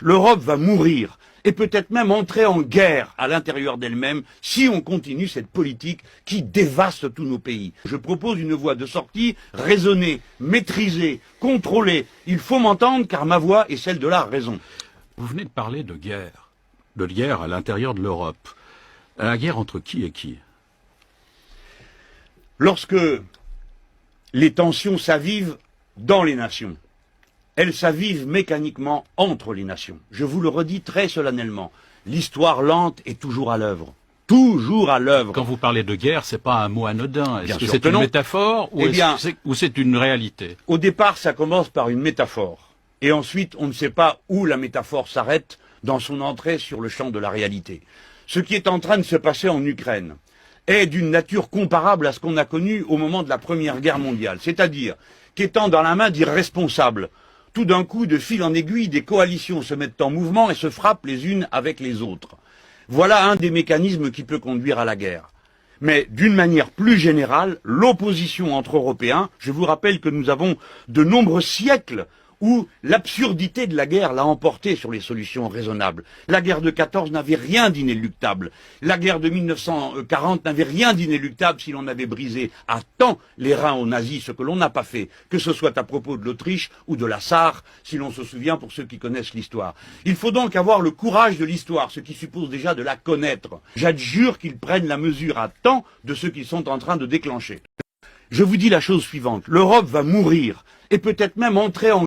L'Europe va mourir et peut-être même entrer en guerre à l'intérieur d'elle-même si on continue cette politique qui dévaste tous nos pays. Je propose une voie de sortie raisonnée, maîtrisée, contrôlée. Il faut m'entendre car ma voix est celle de la raison. Vous venez de parler de guerre à l'intérieur de l'Europe. La guerre entre qui et qui? Lorsque les tensions s'avivent dans les nations, elles s'avivent mécaniquement entre les nations. Je vous le redis très solennellement, l'histoire lente est toujours à l'œuvre. Toujours à l'œuvre. Quand vous parlez de guerre, c'est pas un mot anodin. Est-ce que c'est une métaphore ou c'est une réalité? Au départ, ça commence par une métaphore. Et ensuite, on ne sait pas où la métaphore s'arrête dans son entrée sur le champ de la réalité. Ce qui est en train de se passer en Ukraine est d'une nature comparable à ce qu'on a connu au moment de la Première Guerre mondiale. C'est-à-dire qu'étant dans la main d'irresponsables, tout d'un coup, de fil en aiguille, des coalitions se mettent en mouvement et se frappent les unes avec les autres. Voilà un des mécanismes qui peut conduire à la guerre. Mais d'une manière plus générale, l'opposition entre Européens, je vous rappelle que nous avons de nombreux siècles où l'absurdité de la guerre l'a emporté sur les solutions raisonnables. La guerre de 14 n'avait rien d'inéluctable. La guerre de 1940 n'avait rien d'inéluctable si l'on avait brisé à temps les reins aux nazis, ce que l'on n'a pas fait, que ce soit à propos de l'Autriche ou de la Sarre, si l'on se souvient pour ceux qui connaissent l'histoire. Il faut donc avoir le courage de l'histoire, ce qui suppose déjà de la connaître. J'adjure qu'ils prennent la mesure à temps de ce qu'ils sont en train de déclencher. Je vous dis la chose suivante, l'Europe va mourir et peut-être même entrer en